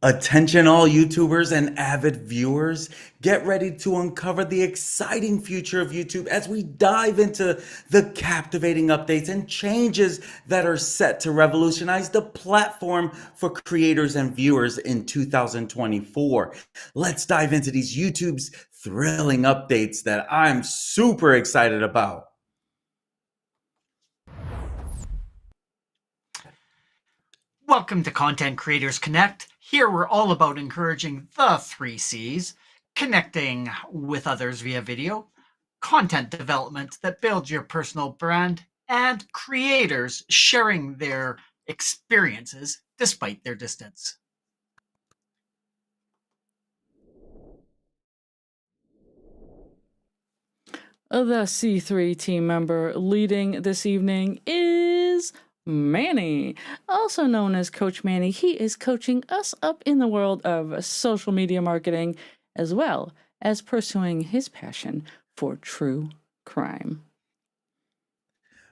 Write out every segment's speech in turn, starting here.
Attention, all YouTubers and avid viewers. Get ready to uncover the exciting future of YouTube as we dive into the captivating updates and changes that are set to revolutionize the platform for creators and viewers in 2024. Let's dive into these YouTube's thrilling updates that I'm super excited about. Welcome to Content Creators Connect. Here we're all about encouraging the three C's: connecting with others via video, content development that builds your personal brand, and creators sharing their experiences despite their distance. The C3 team member leading this evening is Manny, also known as Coach Manny. He is coaching us up in the world of social media marketing as well as pursuing his passion for true crime.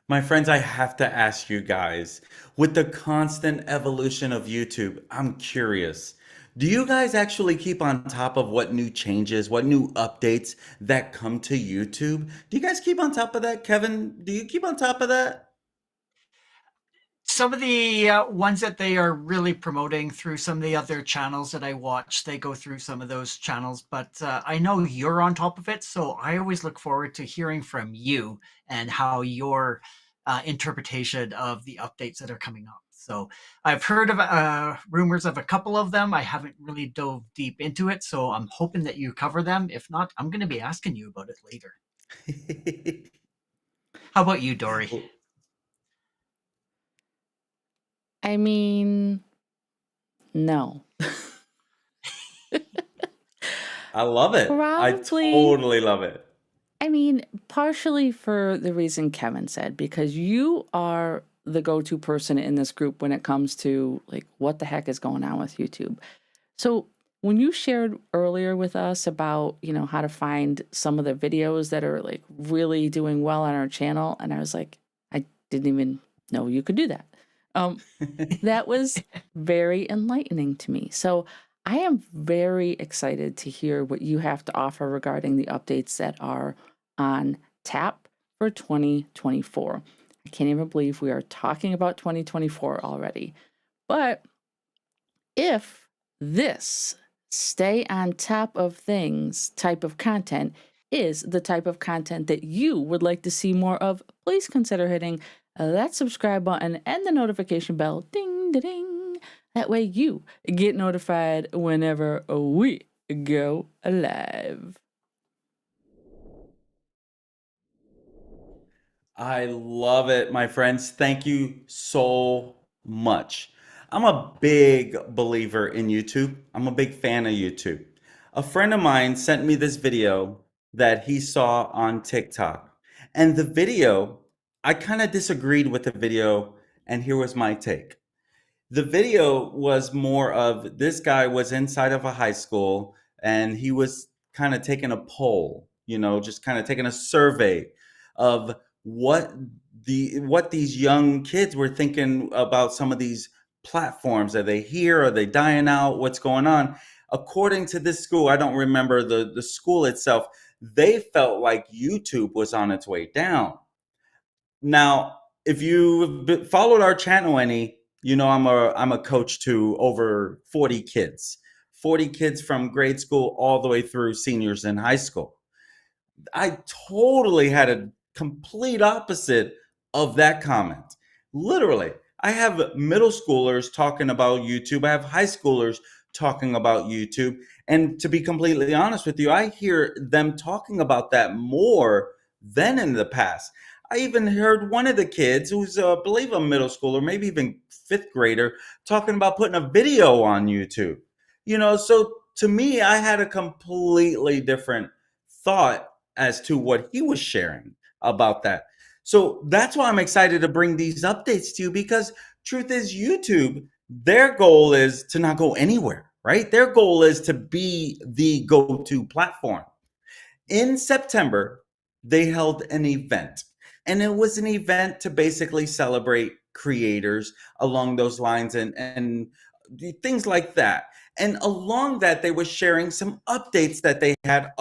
My friends, I have to ask you guys, with the constant evolution of YouTube, I'm curious. Do you guys actually keep on top of what new changes, what new updates that come to YouTube? Do you guys keep on top of that? Kevin, do you keep on top of that? Some of the ones that they are really promoting through some of the other channels that I watch, they go through some of those channels, but I know you're on top of it, so I always look forward to hearing from you and how your interpretation of the updates that are coming up. So I've heard of rumors of a couple of them. I haven't really dove deep into it, so I'm hoping that you cover them. If not, I'm going to be asking you about it later. How about you, Dory? I mean, no. I love it. I Probably. totally love it. I mean, partially for the reason Kevin said, because you are the go-to person in this group when it comes to like what the heck is going on with YouTube. So when you shared earlier with us about, how to find some of the videos that are like really doing well on our channel, and I was like, I didn't even know you could do that. That was very enlightening to me. So I am very excited to hear what you have to offer regarding the updates that are on tap for 2024. I can't even believe we are talking about 2024 already. But if this stay on top of things type of content is the type of content that you would like to see more of, please consider hitting that subscribe button and the notification bell, ding, ding, ding. That way you get notified whenever we go live. I love it, my friends. Thank you so much. I'm a big believer in YouTube. I'm a big fan of YouTube. A friend of mine sent me this video that he saw on TikTok. And the video, I kind of disagreed with the video, and here was my take. The video was more of this guy was inside of a high school and he was kind of taking a poll, just kind of taking a survey of what what these young kids were thinking about some of these platforms. Are they here? Are they dying out? What's going on? According to this school, I don't remember the school itself, they felt like YouTube was on its way down. Now, if you've followed our channel any, I'm a coach to over 40 kids. 40 kids from grade school all the way through seniors in high school. I totally had a complete opposite of that comment. Literally, I have middle schoolers talking about YouTube. I have high schoolers talking about YouTube. And to be completely honest with you, I hear them talking about that more than in the past. I even heard one of the kids who's, I believe, a middle schooler, maybe even fifth grader, talking about putting a video on YouTube. So to me, I had a completely different thought as to what he was sharing about that. So that's why I'm excited to bring these updates to you, because truth is, YouTube, their goal is to not go anywhere, right? Their goal is to be the go-to platform. In September, they held an event, and it was an event to basically celebrate creators along those lines, and things like that. And along that, they were sharing some updates that they had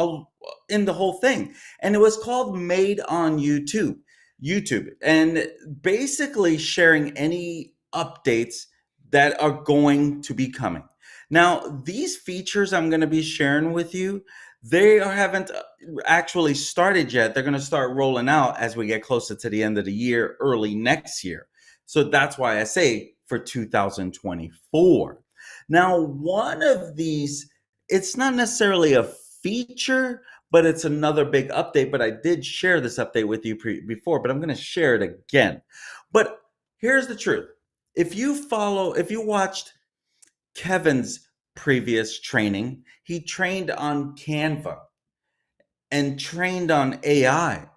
in the whole thing. And it was called Made on YouTube. YouTube. And basically sharing any updates that are going to be coming. Now, these features I'm going to be sharing with you, haven't actually started yet. They're going to start rolling out as we get closer to the end of the year, early next year. So that's why I say for 2024. Now, one of these, it's not necessarily a feature, but it's another big update. But I did share this update with you before, but I'm going to share it again. But here's the truth. If you watched Kevin's previous training, he trained on Canva and trained on AI.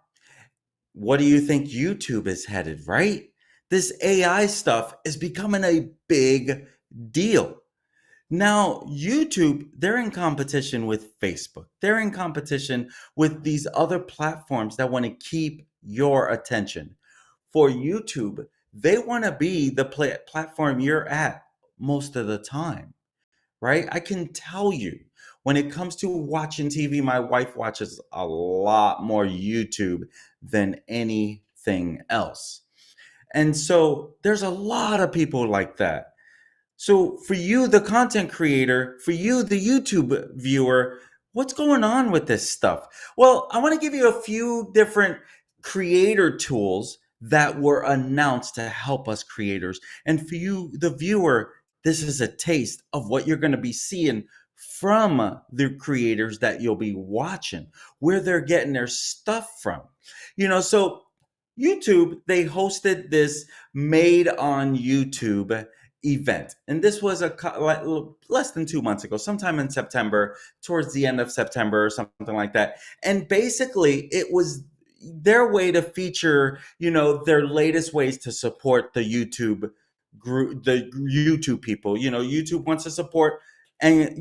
What do you think YouTube is headed, right? This AI stuff is becoming a big deal. Now, YouTube, they're in competition with Facebook. They're in competition with these other platforms that want to keep your attention. For YouTube, they want to be the platform you're at most of the time, right? I can tell you, when it comes to watching TV, my wife watches a lot more YouTube than anything else. And so there's a lot of people like that. So for you, the content creator, for you, the YouTube viewer, what's going on with this stuff? Well, I want to give you a few different creator tools that were announced to help us creators. And for you, the viewer, this is a taste of what you're going to be seeing from the creators that you'll be watching, where they're getting their stuff from. So YouTube, they hosted this Made on YouTube event. And this was less than 2 months ago, sometime in September, towards the end of September or something like that. And basically, it was their way to feature, their latest ways to support the YouTube group, the YouTube people. YouTube wants to support and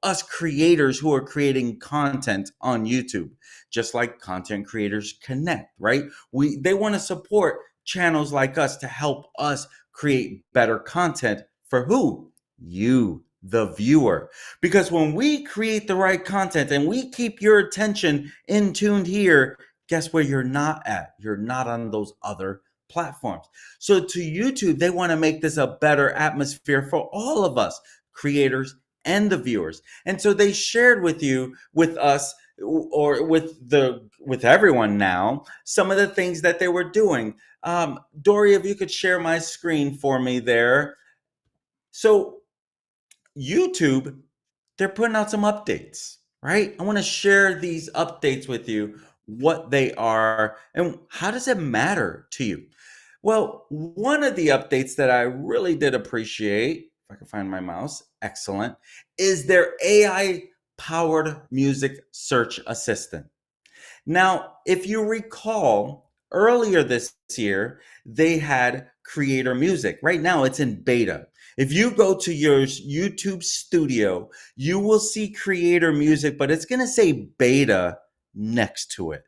us creators who are creating content on YouTube, just like content creators connect, right? They want to support channels like us to help us create better content for who? You, the viewer. Because when we create the right content and we keep your attention in tuned here, guess where you're not at? You're not on those other platforms. So to YouTube, they want to make this a better atmosphere for all of us, creators and the viewers. And so they shared with us, or with everyone now, some of the things that they were doing. Dory, if you could share my screen for me there. So YouTube, they're putting out some updates, right? I want to share these updates with you, what they are, and how does it matter to you? Well, one of the updates that I really did appreciate, if I can find my mouse, excellent, is their AI powered music search assistant. Now, if you recall, earlier this year, they had Creator Music. Right now, it's in beta. If you go to your YouTube studio, you will see Creator Music, but it's going to say beta next to it.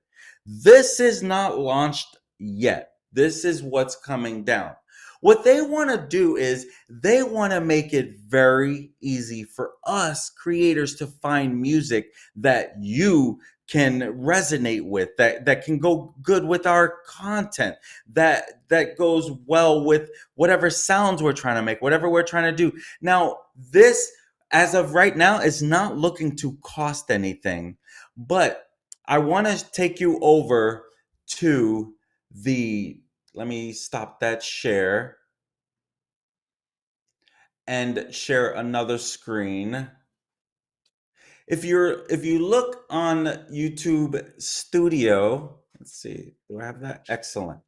This is not launched yet. This is what's coming down. What they want to do is they want to make it very easy for us creators to find music that you can resonate with, that can go good with our content, that goes well with whatever sounds we're trying to make, whatever we're trying to do. Now, this, as of right now, is not looking to cost anything, but I want to take you over to let me stop that share and share another screen. If you look on YouTube Studio, let's see, do I have that? Excellent.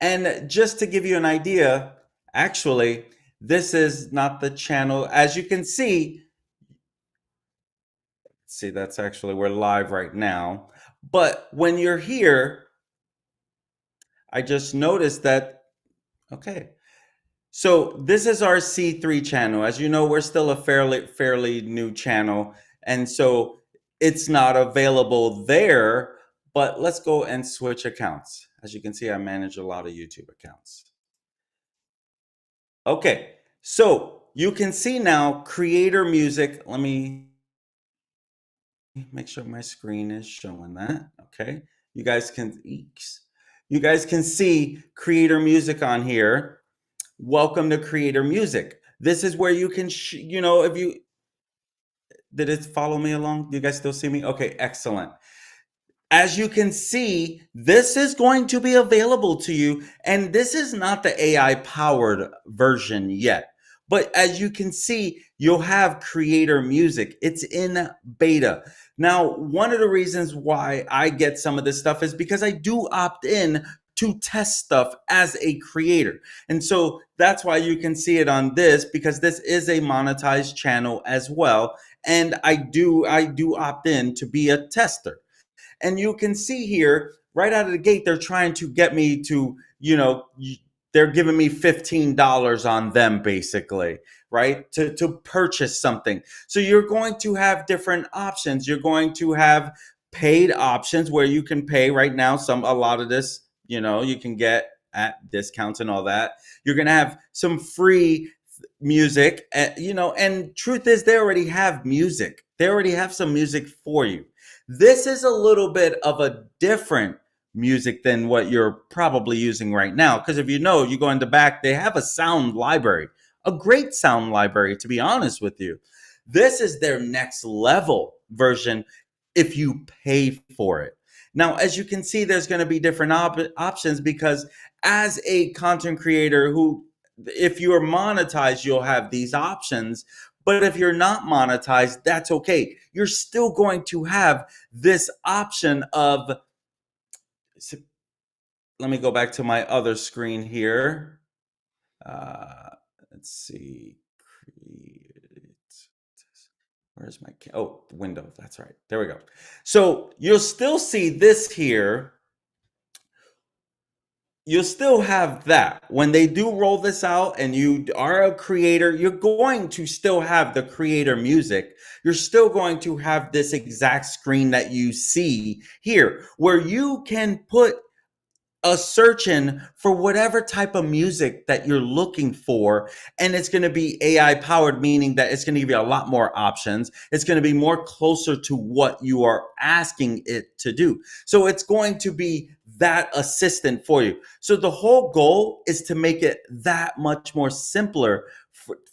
And just to give you an idea, actually, this is not the channel. As you can see, that's actually, we're live right now. But when you're here, I just noticed that, okay. So this is our C3 channel. As you know, we're still a fairly new channel. And so it's not available there, but let's go and switch accounts. As you can see, I manage a lot of YouTube accounts. Okay, so you can see now creator music. Let me make sure my screen is showing that. Okay. You guys can you guys can see creator music on here. Welcome to creator music. This is where you can if you did it follow me along? Do you guys still see me? Okay, excellent. As you can see, this is going to be available to you. And this is not the AI powered version yet. But as you can see, you'll have creator music. It's in beta. Now, one of the reasons why I get some of this stuff is because I do opt in to test stuff as a creator. And so that's why you can see it on this, because this is a monetized channel as well. And I do opt in to be a tester. And you can see here, right out of the gate, they're trying to get me to, they're giving me $15 on them, basically, right? To purchase something. So you're going to have different options. You're going to have paid options where you can pay right now. A lot of this, you can get at discounts and all that. You're going to have some free music, and truth is, they already have music. They already have some music for you. This is a little bit of a different music than what you're probably using right now. Because if you go in the back, they have a sound library, a great sound library, to be honest with you. This is their next level version if you pay for it. Now, as you can see, there's going to be different options, because as a content creator if you are monetized, you'll have these options. But if you're not monetized, that's okay. You're still going to have this option of, let me go back to my other screen here. Let's see. Where's my, window. That's right. There we go. So you'll still see this here. You'll still have that. When they do roll this out and you are a creator, you're going to still have the creator music. You're still going to have this exact screen that you see here, where you can put a search in for whatever type of music that you're looking for. And it's going to be AI powered, meaning that it's going to give you a lot more options. It's going to be more closer to what you are asking it to do. So it's going to be that assistant for you. So the whole goal is to make it that much more simpler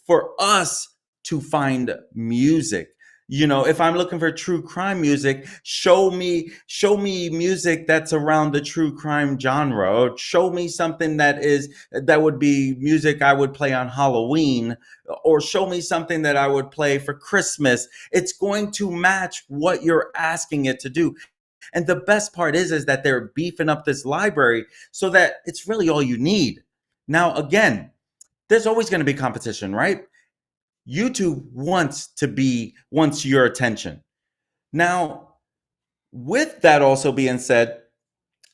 for us to find music. If I'm looking for true crime music, show me music that's around the true crime genre, or show me something that would be music I would play on Halloween, or show me something that I would play for Christmas. It's going to match what you're asking it to do. And the best part is that they're beefing up this library so that it's really all you need. Now, again, there's always going to be competition, right? YouTube wants your attention. Now, with that also being said,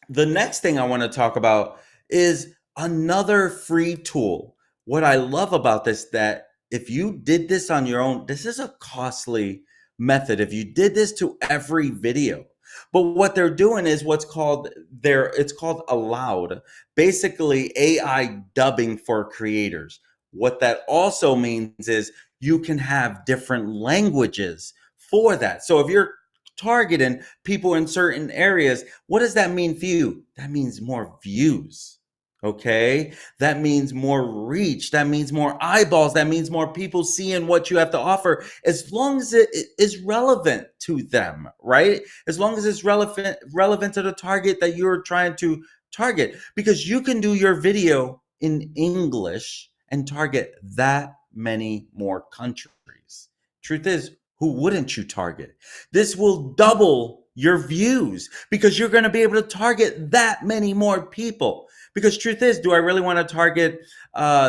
the next thing I want to talk about is another free tool. What I love about this, that if you did this on your own, this is a costly method. If you did this to every video, but what they're doing is it's called Allowed, basically AI dubbing for creators. What that also means is you can have different languages for that. So if you're targeting people in certain areas, what does that mean for you? That means more views. Okay. That means more reach. That means more eyeballs. That means more people seeing what you have to offer, as long as it is relevant to them, right? As long as it's relevant to the target that you're trying to target, because you can do your video in English and target that many more countries. Truth is, who wouldn't you target? This will double your views, because you're going to be able to target that many more people. Because truth is, do I really want to target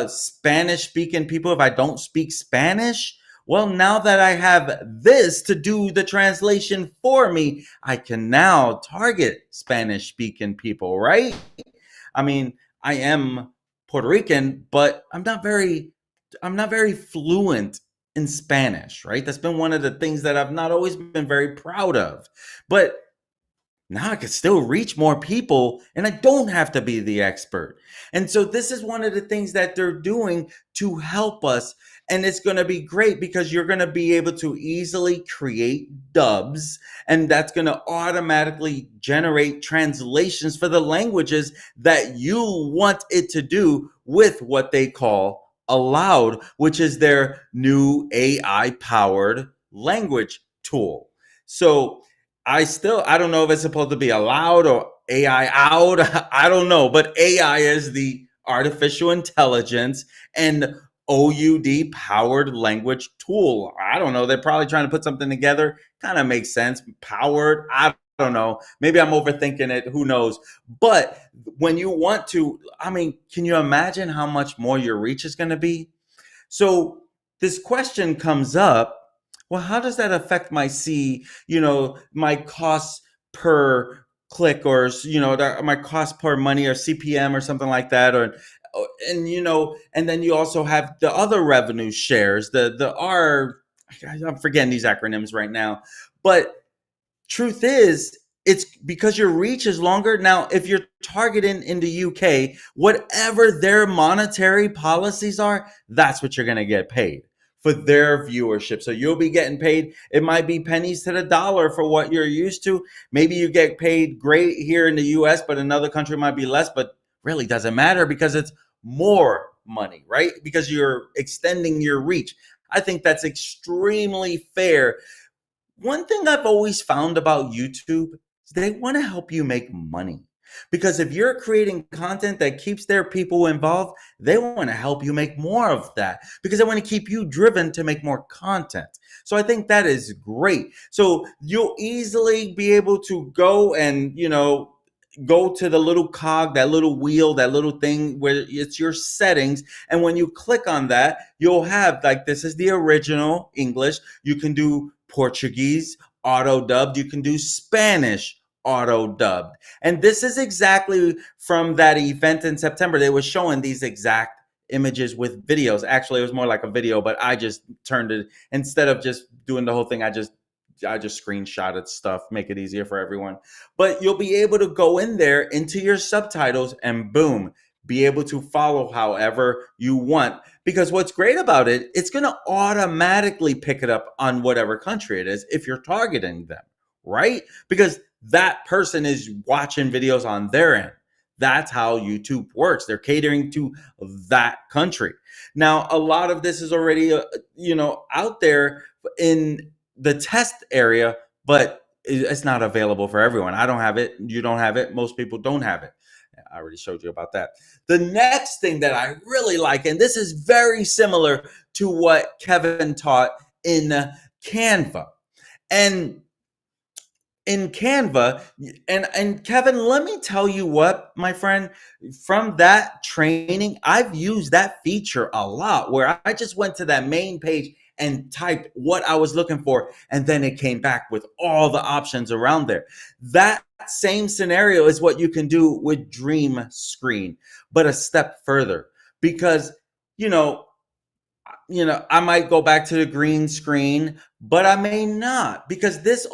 Spanish speaking people if I don't speak Spanish? Well, now that I have this to do the translation for me, I can now target Spanish speaking people, right? I mean, I am Puerto Rican, but I'm not very fluent in Spanish, right? That's been one of the things that I've not always been very proud of. But now I can still reach more people and I don't have to be the expert. And so this is one of the things that they're doing to help us. And it's going to be great because you're going to be able to easily create dubs, and that's going to automatically generate translations for the languages that you want it to do with what they call Aloud, which is their new AI powered language tool. So I don't know if it's supposed to be allowed or AI out. I don't know, but AI is the artificial intelligence and OUD powered language tool. I don't know. They're probably trying to put something together. Kind of makes sense. Powered. I don't know. Maybe I'm overthinking it. Who knows? But when you want to, I mean, can you imagine how much more your reach is going to be? So this question comes up, well, how does that affect my my costs per click, or my cost per money, or CPM, or something like that, and then you also have the other revenue shares, the R, I'm forgetting these acronyms right now, but truth is, it's because your reach is longer. Now, if you're targeting in the UK, whatever their monetary policies are, that's what you're going to get paid for their viewership. So you'll be getting paid. It might be pennies to the dollar for what you're used to. Maybe you get paid great here in the US, but another country might be less, but really doesn't matter because it's more money, right? Because you're extending your reach. I think that's extremely fair. One thing I've always found about YouTube is they want to help you make money. Because if you're creating content that keeps their people involved, they want to help you make more of that because they want to keep you driven to make more content. So I think that is great. So you'll easily be able to go and, go to the little cog, that little wheel, that little thing where it's your settings. And when you click on that, you'll have, like, this is the original English. You can do Portuguese auto dubbed. You can do Spanish auto dubbed. And this is exactly from that event in September. They were showing these exact images with videos. Actually, it was more like a video, but I just turned it, instead of just doing the whole thing, I just screenshotted stuff, make it easier for everyone. But you'll be able to go in there into your subtitles and boom, be able to follow however you want. Because what's great about it, it's going to automatically pick it up on whatever country it is if you're targeting them, right? Because that person is watching videos on their end. That's how YouTube works. They're catering to that country. Now, a lot of this is already, out there in the test area, but it's not available for everyone. I don't have it. You don't have it. Most people don't have it. I already showed you about that. The next thing that I really like, and this is very similar to what Kevin taught in Canva. And in Canva, and Kevin, let me tell you what, my friend, from that training, I've used that feature a lot where I just went to that main page and typed what I was looking for, and then it came back with all the options around there. That same scenario is what you can do with Dream Screen, but a step further, because you know I might go back to the green screen, but I may not, because this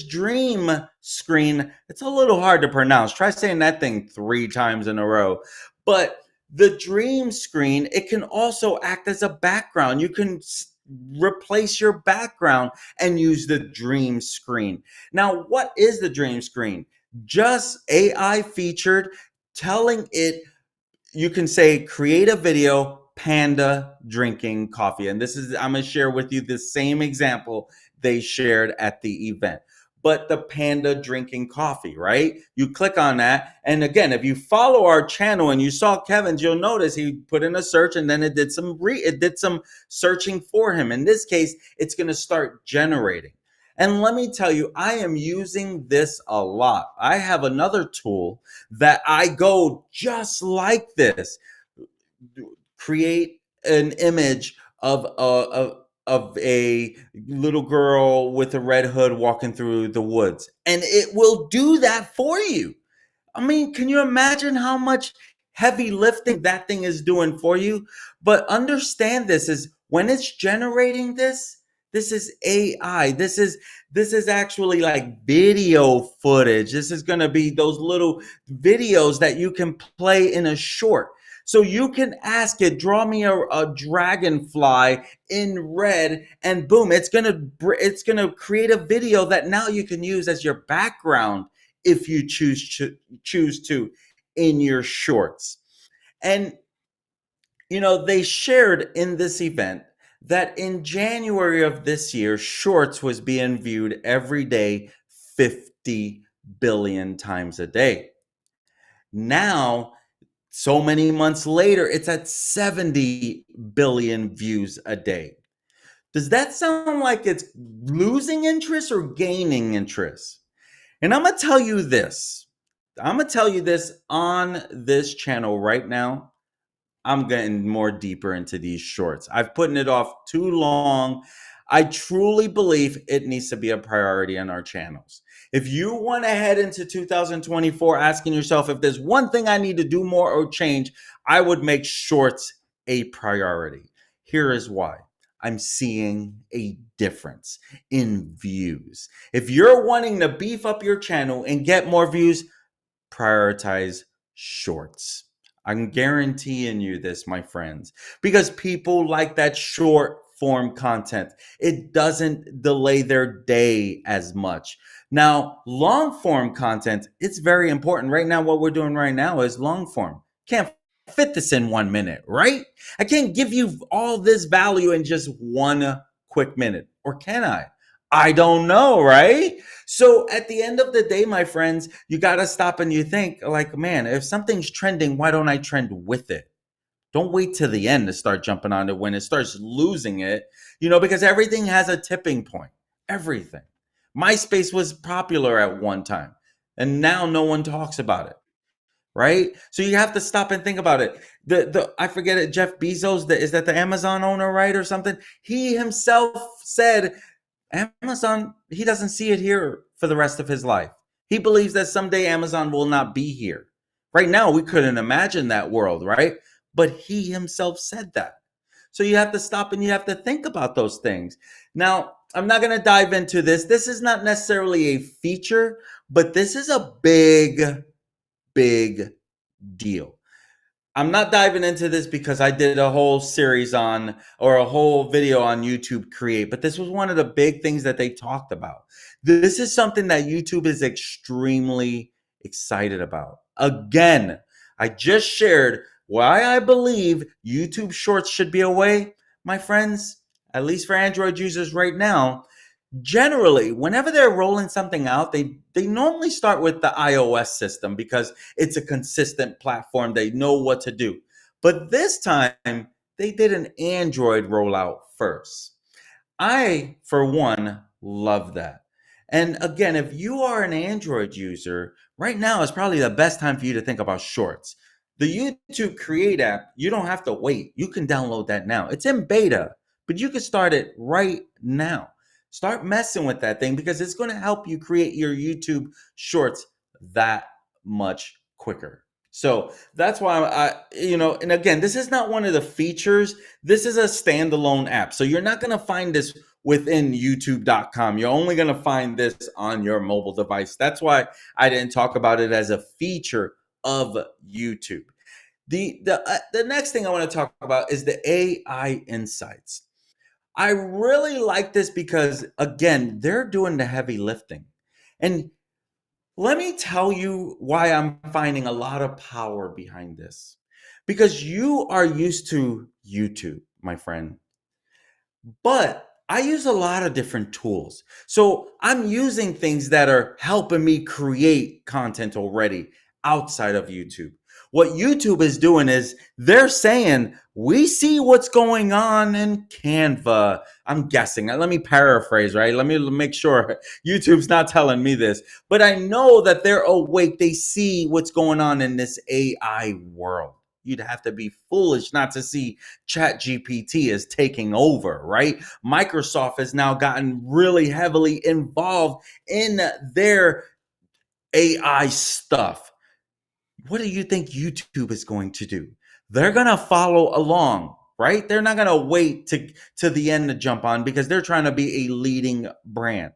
dream screen, it's a little hard to pronounce. Try saying that thing 3 times in a row. But the dream screen, it can also act as a background. You can replace your background and use the dream screen. Now, what is the dream screen? Just AI featured, telling it, you can say, create a video, panda drinking coffee. And I'm going to share with you the same example they shared at the event. But the panda drinking coffee, right? You click on that. And again, if you follow our channel and you saw Kevin's, you'll notice he put in a search and then it did some searching for him. In this case, it's going to start generating. And let me tell you, I am using this a lot. I have another tool that I go just like this. Create an image of a little girl with a red hood walking through the woods, and it will do that for you. I mean, can you imagine how much heavy lifting that thing is doing for you? But understand this is when it's generating this, This is AI. This is actually like video footage. This is going to be those little videos that you can play in a short. So you can ask it, draw me a dragonfly in red, and boom, it's gonna create a video that now you can use as your background if you choose to in your shorts. And they shared in this event that in January of this year, Shorts was being viewed every day 50 billion times a day. Now, so many months later, it's at 70 billion views a day. Does that sound like it's losing interest or gaining interest? And I'm going to tell you this. I'm going to tell you this on this channel right now. I'm getting more deeper into these shorts. I've put it off too long. I truly believe it needs to be a priority on our channels. If you want to head into 2024 asking yourself if there's one thing I need to do more or change, I would make shorts a priority. Here is why. I'm seeing a difference in views. If you're wanting to beef up your channel and get more views, prioritize shorts. I'm guaranteeing you this, my friends, because people like that short form content. It doesn't delay their day as much. Now, long form content, it's very important. Right now, what we're doing right now is long form. Can't fit this in 1 minute, right? I can't give you all this value in just 1 quick minute, or can I? I don't know, right? So at the end of the day, my friends, you got to stop and you think like, man, if something's trending, why don't I trend with it? Don't wait till the end to start jumping on it when it starts losing it, because everything has a tipping point. Everything. MySpace was popular at one time, and now no one talks about it, right? So you have to stop and think about it. The I forget it, Jeff Bezos, is that the Amazon owner, right, or something? He himself said Amazon, he doesn't see it here for the rest of his life. He believes that someday Amazon will not be here. Right now, we couldn't imagine that world, right? But he himself said that. So you have to stop and you have to think about those things. Now, I'm not going to dive into this. This is not necessarily a feature, but this is a big, big deal. I'm not diving into this because I did a whole series on or a whole video on YouTube Create, but this was one of the big things that they talked about. This is something that YouTube is extremely excited about. Again, I just shared why I believe YouTube Shorts should be a way, my friends, at least for Android users right now. Generally, whenever they're rolling something out, they normally start with the iOS system because it's a consistent platform. They know what to do. But this time, they did an Android rollout first. I, for one, love that. And again, if you are an Android user, right now is probably the best time for you to think about shorts. The YouTube Create app, you don't have to wait. You can download that now. It's in beta, but you can start it right now. Start messing with that thing because it's going to help you create your YouTube shorts that much quicker. So that's why and again, this is not one of the features. This is a standalone app. So you're not going to find this within youtube.com. You're only going to find this on your mobile device. That's why I didn't talk about it as a feature of YouTube. The next thing I want to talk about is the AI insights. I really like this because, again, they're doing the heavy lifting. And let me tell you why I'm finding a lot of power behind this. Because you are used to YouTube, my friend. But I use a lot of different tools. So I'm using things that are helping me create content already outside of YouTube. What YouTube is doing is they're saying, we see what's going on in Canva. I'm guessing. Let me paraphrase, right? Let me make sure YouTube's not telling me this. But I know that they're awake. They see what's going on in this AI world. You'd have to be foolish not to see ChatGPT is taking over, right? Microsoft has now gotten really heavily involved in their AI stuff. What do you think YouTube is going to do? They're going to follow along. right? They're not going to wait to the end to jump on because they're trying to be a leading brand.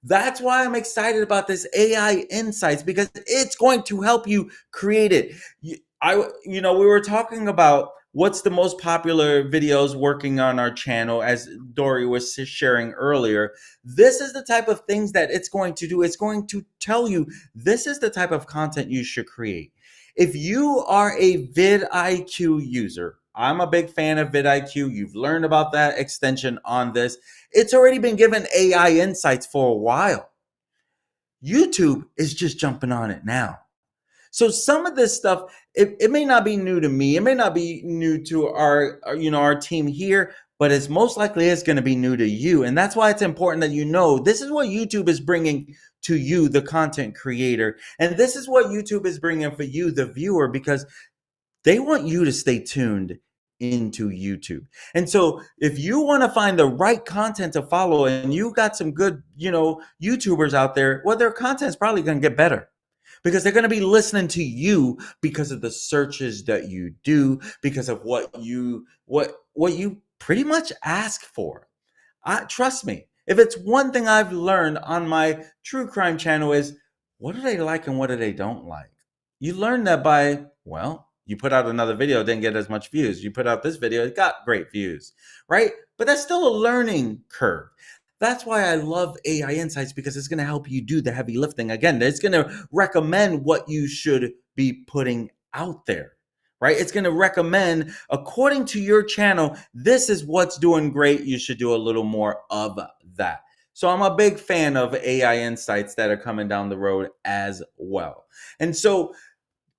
That's why I'm excited about this AI Insights, because it's going to help you create it. We were talking about what's the most popular videos working on our channel, as Dory was sharing earlier. This is the type of things that it's going to do. It's going to tell you this is the type of content you should create. If you are a vidIQ user, I'm a big fan of vidIQ. You've learned about that extension on this. It's already been given AI insights for a while. YouTube is just jumping on it now. So some of this stuff, it may not be new to me. It may not be new to our team here, but it's most likely it's going to be new to you. And that's why it's important that you know this is what YouTube is bringing to you, the content creator. And this is what YouTube is bringing for you, the viewer, because they want you to stay tuned into YouTube. And so if you want to find the right content to follow, and you got some good, YouTubers out there, well, their content's probably going to get better, because they're going to be listening to you because of the searches that you do, because of what you pretty much ask for. Trust me, if it's one thing I've learned on my true crime channel is, what do they like and what do they don't like? You learn that by, you put out another video, didn't get as much views. You put out this video, it got great views, right? But that's still a learning curve. That's why I love AI Insights, because it's going to help you do the heavy lifting. Again, it's going to recommend what you should be putting out there, right? It's going to recommend, according to your channel, this is what's doing great. You should do a little more of that. So I'm a big fan of AI Insights that are coming down the road as well. And so,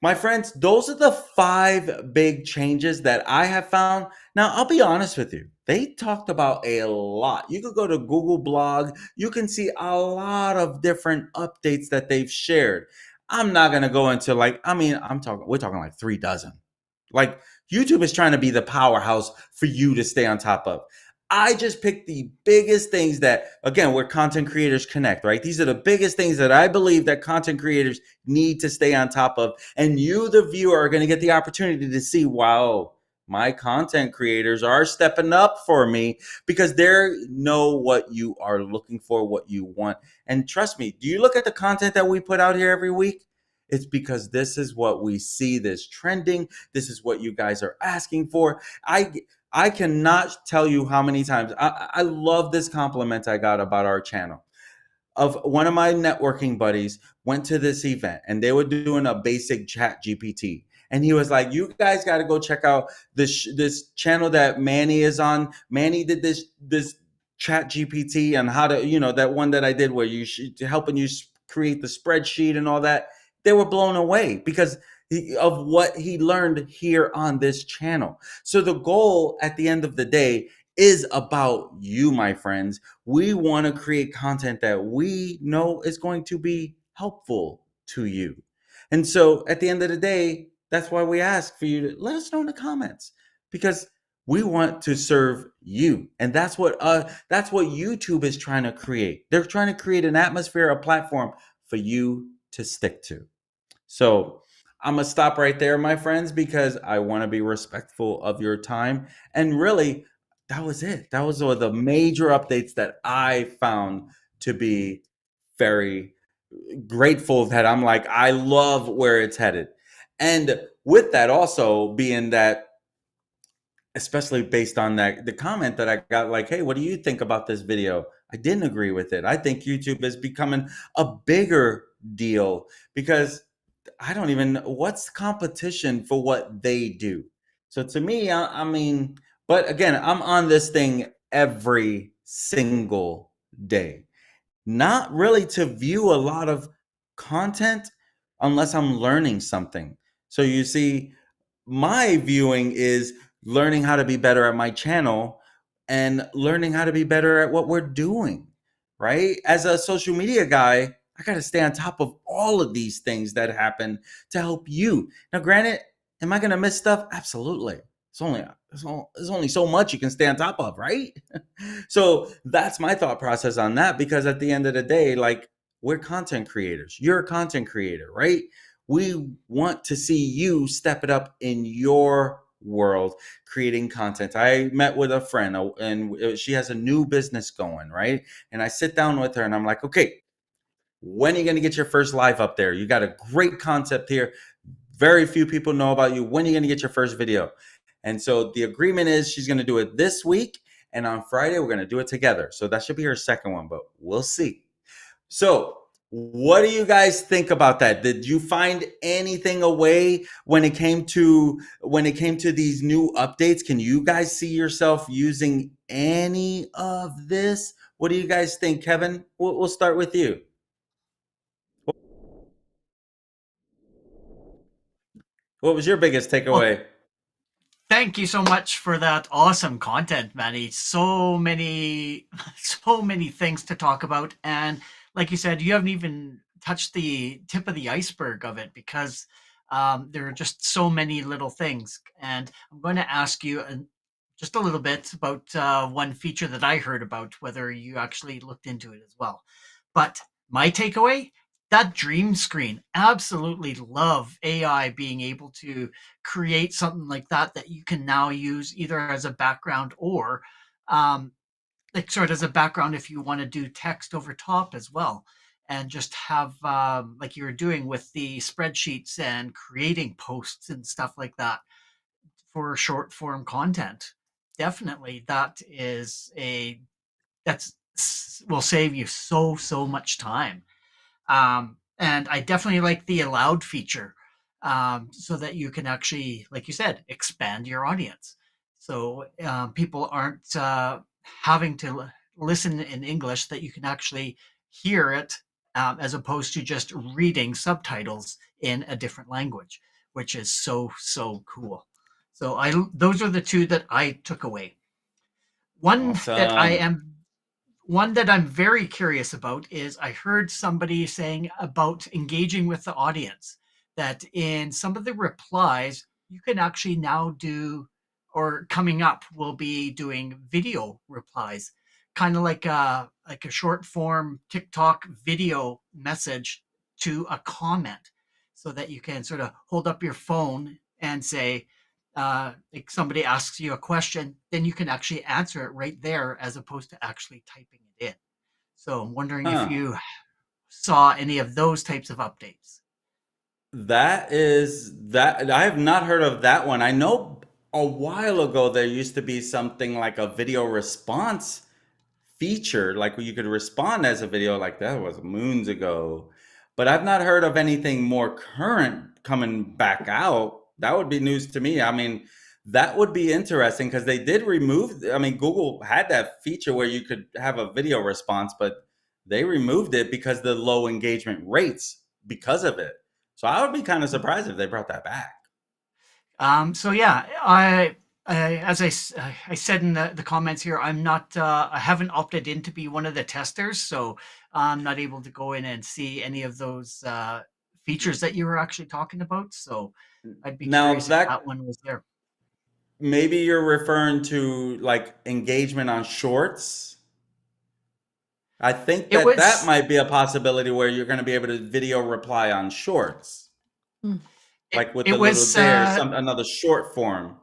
my friends, those are the 5 big changes that I have found. Now, I'll be honest with you. They talked about a lot. You could go to Google Blog. You can see a lot of different updates that they've shared. I'm not going to go into we're talking like 3 dozen. Like, YouTube is trying to be the powerhouse for you to stay on top of. I just picked the biggest things that, again, where content creators connect, right? These are the biggest things that I believe that content creators need to stay on top of. And you, the viewer, are going to get the opportunity to see, wow, my content creators are stepping up for me, because they know what you are looking for, what you want. And trust me, do you look at the content that we put out here every week? It's because this is what we see, this trending. This is what you guys are asking for. I cannot tell you how many times I love this compliment I got about our channel. Of one of my networking buddies went to this event, and they were doing a basic chat GPT. And he was like, you guys got to go check out this channel that Manny is on. Manny did this chat GPT on how to, that one that I did where helping you create the spreadsheet and all that. They were blown away because of what he learned here on this channel. So the goal at the end of the day is about you, my friends. We want to create content that we know is going to be helpful to you. And so at the end of the day, that's why we ask for you to let us know in the comments, because we want to serve you. And that's what YouTube is trying to create. They're trying to create an atmosphere, a platform for you to stick to. So I'm going to stop right there, my friends, because I want to be respectful of your time. And really, that was it. That was the major updates that I found to be very grateful, that I'm like, I love where it's headed. And with that also being that, especially based on the comment that I got, like, hey, what do you think about this video? I didn't agree with it. I think YouTube is becoming a bigger deal, because I don't even what's the competition for what they do. So to me, but again, I'm on this thing every single day, not really to view a lot of content unless I'm learning something. So you see, my viewing is learning how to be better at my channel and learning how to be better at what we're doing, right? As a social media guy, I got to stay on top of all of these things that happen to help you. Now, granted, am I going to miss stuff? Absolutely. There's only so much you can stay on top of, right? So that's my thought process on that, because at the end of the day, like, we're content creators. You're a content creator, right? We want to see you step it up in your world creating content. I met with a friend and she has a new business going, right? And I sit down with her and I'm like, okay, when are you going to get your first live up there? You got a great concept here. Very few people know about you. When are you going to get your first video? And so the agreement is she's going to do it this week. And on Friday, we're going to do it together. So that should be her second one, but we'll see. So what do you guys think about that? Did you find anything away when it came to these new updates? Can you guys see yourself using any of this? What do you guys think, Kevin? We'll start with you. What was your biggest Well, takeaway? thank you so much for that awesome content, Manny. So many, so many things to talk about. And like you said, you haven't even touched the tip of the iceberg of it because there are just so many little things. And I'm going to ask you just a little bit about one feature that I heard about, whether you actually looked into it as well. But my takeaway, that dream screen, absolutely love AI being able to create something like that that you can now use either as a background or um, like sort of as a background if you want to do text over top as well and just have like you were doing with the spreadsheets and creating posts and stuff like that for short form content. Definitely that is a that's will save you so much time. And I definitely like the allowed feature so that you can actually, like you said, expand your audience. So people aren't having to listen in English, that you can actually hear it as opposed to just reading subtitles in a different language, which is so cool. So those are the two that I took away. One that I Awesome. am one that I'm very curious about is I heard somebody saying about engaging with the audience, that in some of the replies, you can actually now do, or coming up, will be doing video replies, kind of like a short form TikTok video message to a comment, so that you can sort of hold up your phone and say, like somebody asks you a question, then you can actually answer it right there as opposed to actually typing it in. So I'm wondering if Huh. you saw any of those types of updates. That I have not heard of that one. I know a while ago there used to be something like a video response feature, like where you could respond as a video, like that was moons ago. But I've not heard of anything more current coming back out. That would be news to me. I mean, that would be interesting because they did remove, I mean, Google had that feature where you could have a video response, but they removed it because the low engagement rates because of it. So I would be kind of surprised if they brought that back. So yeah, as I said in the comments here, I haven't opted in to be one of the testers, so I'm not able to go in and see any of those features that you were actually talking about. So I'd be Now curious if that that one was there. maybe you're referring to like engagement on shorts. I think It that was might be a possibility where you're going to be able to video reply on shorts, Mm. like with it the little was dare, some another short form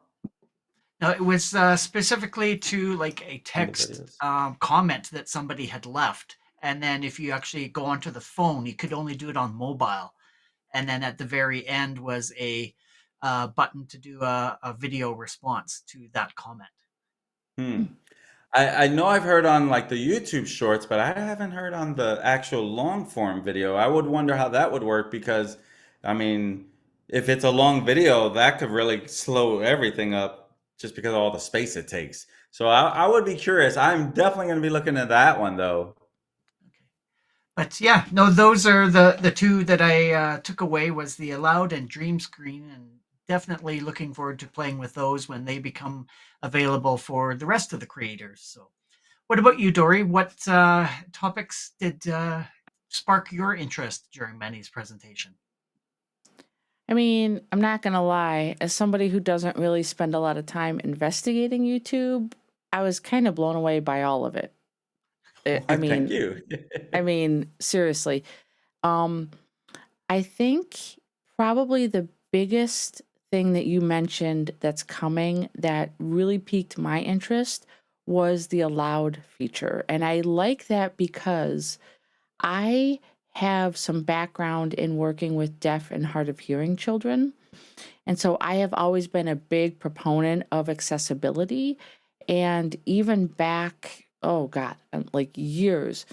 no, it was specifically to like a on the text videos. comment that somebody had left, and then if you actually go onto the phone, you could only do it on mobile. And then at the very end was a button to do a video response to that comment. Hmm. I know I've heard on like the YouTube shorts, but I haven't heard on the actual long form video. I would wonder how that would work because, I mean, if it's a long video, that could really slow everything up just because of all the space it takes. So I would be curious. I'm definitely going to be looking at that one though. Okay. But yeah, no, those are the two that I took away, was the allowed and dream screen, and definitely looking forward to playing with those when they become available for the rest of the creators. So what about you, Dory? What topics did spark your interest during Manny's presentation? I mean, I'm not gonna lie, as somebody who doesn't really spend a lot of time investigating YouTube, I was kind of blown away by all of it. I Why, thank mean, you. seriously. Um, I think probably the biggest thing that you mentioned that's coming that really piqued my interest was the allowed feature. And I like that because I have some background in working with deaf and hard of hearing children. And so I have always been a big proponent of accessibility. And even back, oh God, like years,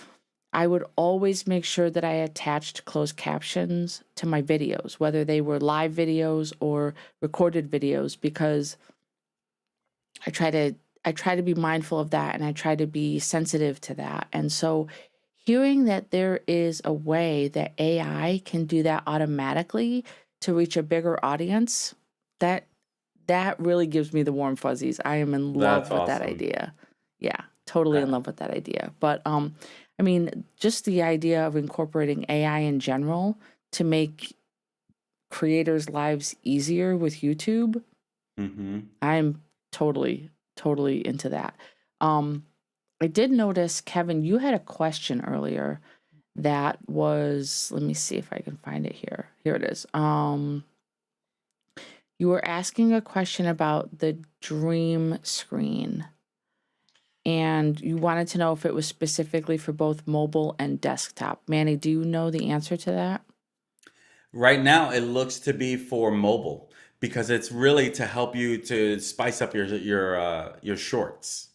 I would always make sure that I attached closed captions to my videos, whether they were live videos or recorded videos, because I try to I try to be mindful of that and I try to be sensitive to that. And so hearing that there is a way that AI can do that automatically to reach a bigger audience, that that really gives me the warm fuzzies. I am in That's love with that awesome. idea. Yeah, totally in That- love with that idea. But I mean, just the idea of incorporating AI in general to make creators' lives easier with YouTube, mhm. I'm totally into that. Um, I did notice, Kevin, you had a question earlier that was, let me see if I can find it here. Here it is. You were asking a question about the dream screen, and you wanted to know if it was specifically for both mobile and desktop. Manny, do you know the answer to that? Right now, it looks to be for mobile because it's really to help you to spice up your shorts.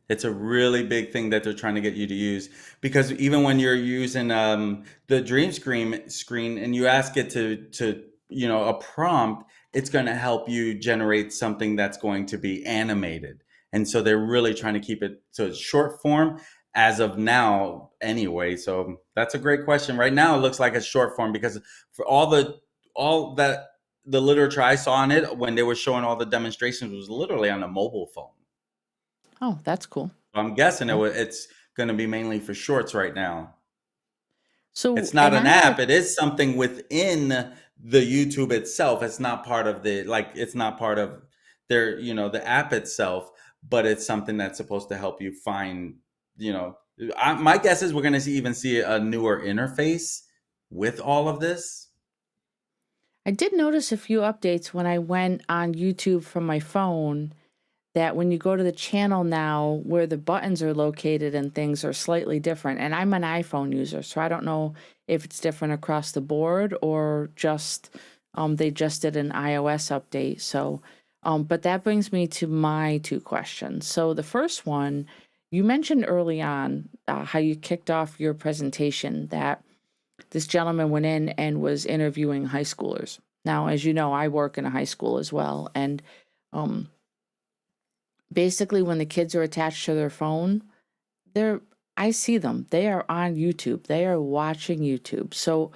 It's a really big thing that they're trying to get you to use because even when you're using the screen and you ask it to a prompt, it's going to help you generate something that's going to be animated. And so they're really trying to keep it to short form as of now anyway. So that's a great question. Right now it looks like a short form because for all that the literature I saw on it when they were showing all the demonstrations was literally on a mobile phone. Oh, that's cool. So I'm guessing Okay. it's going to be mainly for shorts right now. So, It's not and an I'm at app. a It is something within the YouTube itself. It's not part of it's not part of the app itself, but it's something that's supposed to help you find, my guess is we're going to even see a newer interface with all of this. I did notice a few updates when I went on YouTube from my phone, that when you go to the channel now, where the buttons are located and things are slightly different. And I'm an iPhone user, so I don't know if it's different across the board or just they just did an iOS update. So, but that brings me to my two questions. So the first one, you mentioned early on how you kicked off your presentation that this gentleman went in and was interviewing high schoolers. Now, as you know, I work in a high school as well, and um, basically when the kids are attached to their phone, they're I see them. They are on YouTube. They are watching YouTube. So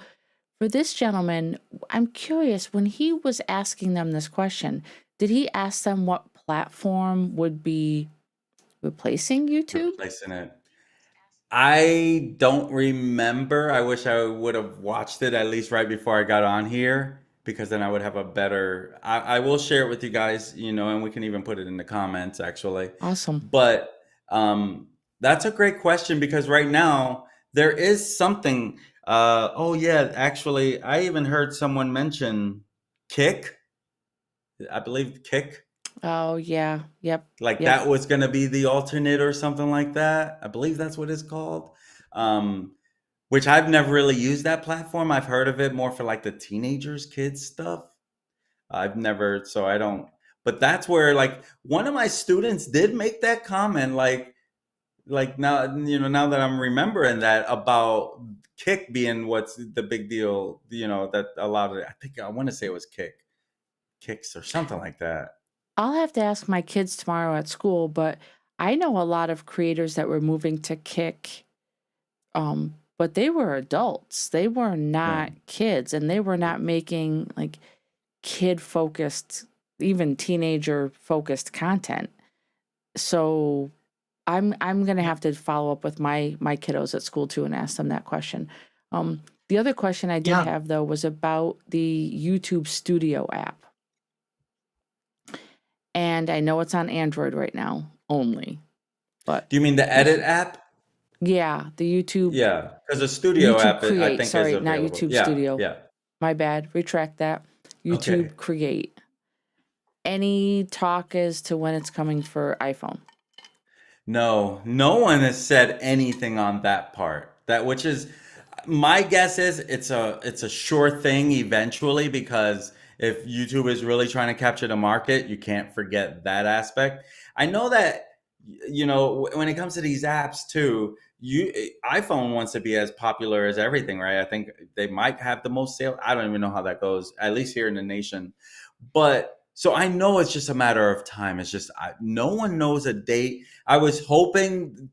for this gentleman, I'm curious, when he was asking them this question, did he ask them what platform would be replacing YouTube? Replacing it. I don't remember. I wish I would have watched it at least right before I got on here because then I would have a better. I will share it with you guys, and we can even put it in the comments actually. Awesome. But that's a great question because right now there is something. Oh yeah, actually, I even heard someone mention Kick. I believe Kick. Oh yeah. Yep. Like Yep. that was going to be the alternate or something like that. I believe that's what it's called. Um, which I've never really used that platform. I've heard of it more for like the teenagers, kids stuff. I've never, so I don't. But that's where like one of my students did make that comment, like now now that I'm remembering that about Kick being what's the big deal, that a lot of I think I want to say it was Kicks or something like that. I'll have to ask my kids tomorrow at school, but I know a lot of creators that were moving to Kick, but they were adults. They were Yeah. not kids, and they were not making like kid focused, even teenager focused content. So I'm gonna have to follow up with my kiddos at school too and ask them that question. The other question I did Yeah. have though was about the YouTube Studio app. And I know it's on Android right now only, but Do you mean the if edit app? yeah, the Yeah, because the studio YouTube app I Create, think is sorry, not available. YouTube Yeah, Studio. yeah. My bad. Retract that. Okay. YouTube Create. any talk as to when it's coming for iPhone? No, no one has said anything on that part. That which is my guess is it's a sure thing eventually because if YouTube is really trying to capture the market, you can't forget that aspect. I know that when it comes to these apps too, iPhone wants to be as popular as everything, right? I think they might have the most sales. I don't even know how that goes, at least here in the nation. But so I know it's just a matter of time. It's just no one knows a date. I was hoping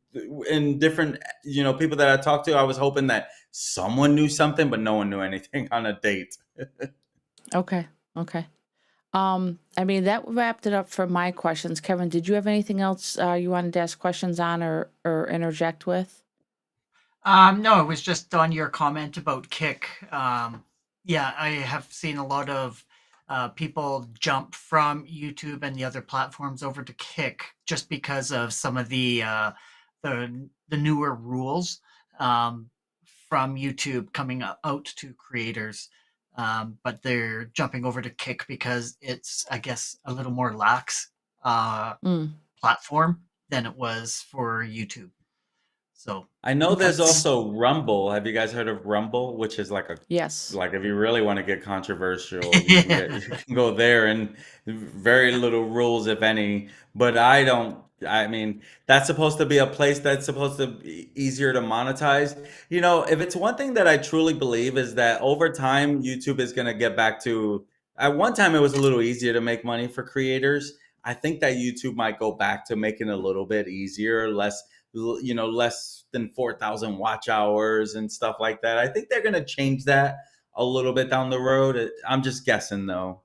in different, people that I talked to, I was hoping that someone knew something, but no one knew anything on a date. Okay. Okay. I mean, that wrapped it up for my questions. Kevin, did you have anything else you wanted to ask questions on or interject with? No, it was just on your comment about Kick. Yeah, I have seen a lot of people jump from YouTube and the other platforms over to Kick just because of some of the newer rules from YouTube coming out to creators. But they're jumping over to Kick because it's, I guess, a little more lax Mm, platform than it was for YouTube. So I know there's okay. that's also Rumble. Have you guys heard of Rumble? Which is Yes. like if you really want to get controversial, you can go there and very little rules if any. But I don't. I mean, that's supposed to be a place that's supposed to be easier to monetize. If it's one thing that I truly believe is that over time YouTube is going to get back to. At one time, it was a little easier to make money for creators. I think that YouTube might go back to making it a little bit easier, less than 4,000 watch hours and stuff like that. I think they're going to change that a little bit down the road. I'm just guessing though.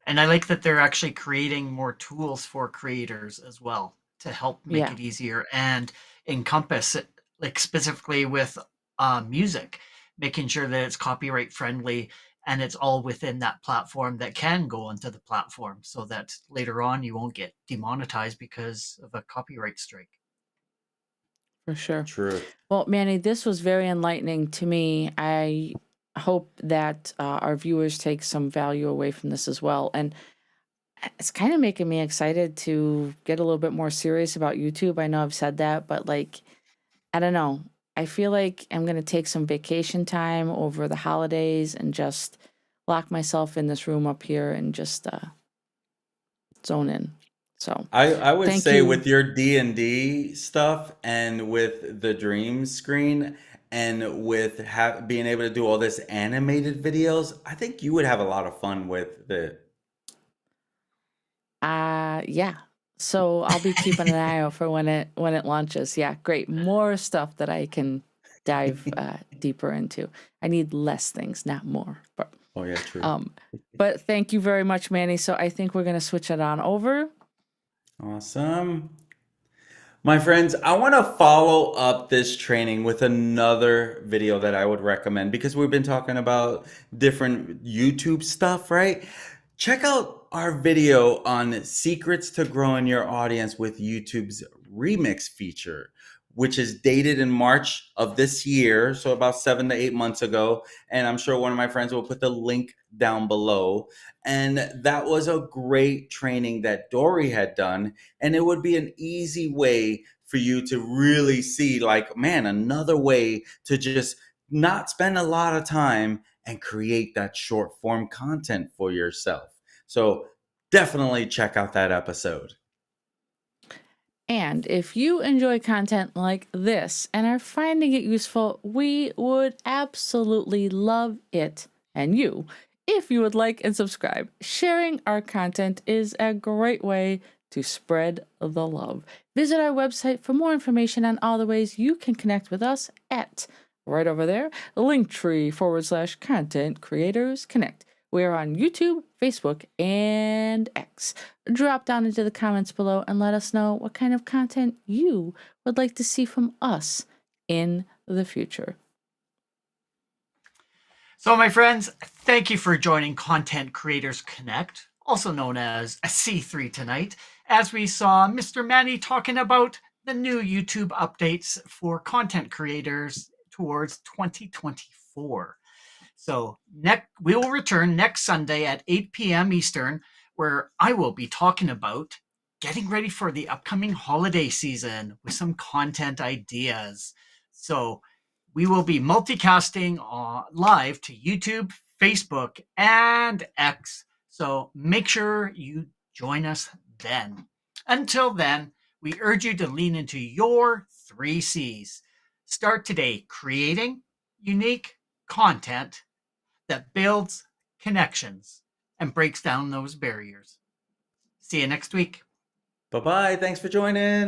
And I like that they're actually creating more tools for creators as well to help make Yeah, it easier and encompass it, like specifically with music, making sure that it's copyright friendly and it's all within that platform that can go onto the platform so that later on you won't get demonetized because of a copyright strike. for sure. Truth. Well, Manny, this was very enlightening to me. I hope that our viewers take some value away from this as well. And it's kind of making me excited to get a little bit more serious about YouTube. I know I've said that, but like, I don't know. I feel like I'm going to take some vacation time over the holidays and just lock myself in this room up here and just zone in. So, I would thank say you. with your D&D stuff and with the dream screen and with being able to do all this animated videos, I think you would have a lot of fun with it. Yeah. So I'll be keeping an eye out for when it launches. Yeah, great. More stuff that I can dive deeper into. I need less things, not more. Oh yeah, true. Um, but thank you very much, Manny. So I think we're gonna switch it on over. Awesome. My friends, I want to follow up this training with another video that I would recommend because we've been talking about different YouTube stuff, right? Check out our video on secrets to growing your audience with YouTube's remix feature, which is dated in March of this year, so about 7 to 8 months ago. And I'm sure one of my friends will put the link down below. And that was a great training that Dory had done, and it would be an easy way for you to really see, like, man, another way to just not spend a lot of time and create that short form content for yourself. So definitely check out that episode. And if you enjoy content like this and are finding it useful, we would absolutely love it. And you, if you would like and subscribe, sharing our content is a great way to spread the love. Visit our website for more information on all the ways you can connect with us at right over there, linktree/content creators connect. We're on YouTube, Facebook, and X. Drop down into the comments below and let us know what kind of content you would like to see from us in the future. So, my friends, thank you for joining Content Creators Connect, also known as a C3 tonight, as we saw Mr. Manny talking about the new YouTube updates for content creators towards 2024. So we will return next Sunday at 8 p.m. Eastern where I will be talking about getting ready for the upcoming holiday season with some content ideas. So we will be multicasting live to YouTube, Facebook, and X. So make sure you join us then. Until then, we urge you to lean into your 3 C's. Start today creating unique content that builds connections and breaks down those barriers. See you next week. Bye bye. Thanks for joining.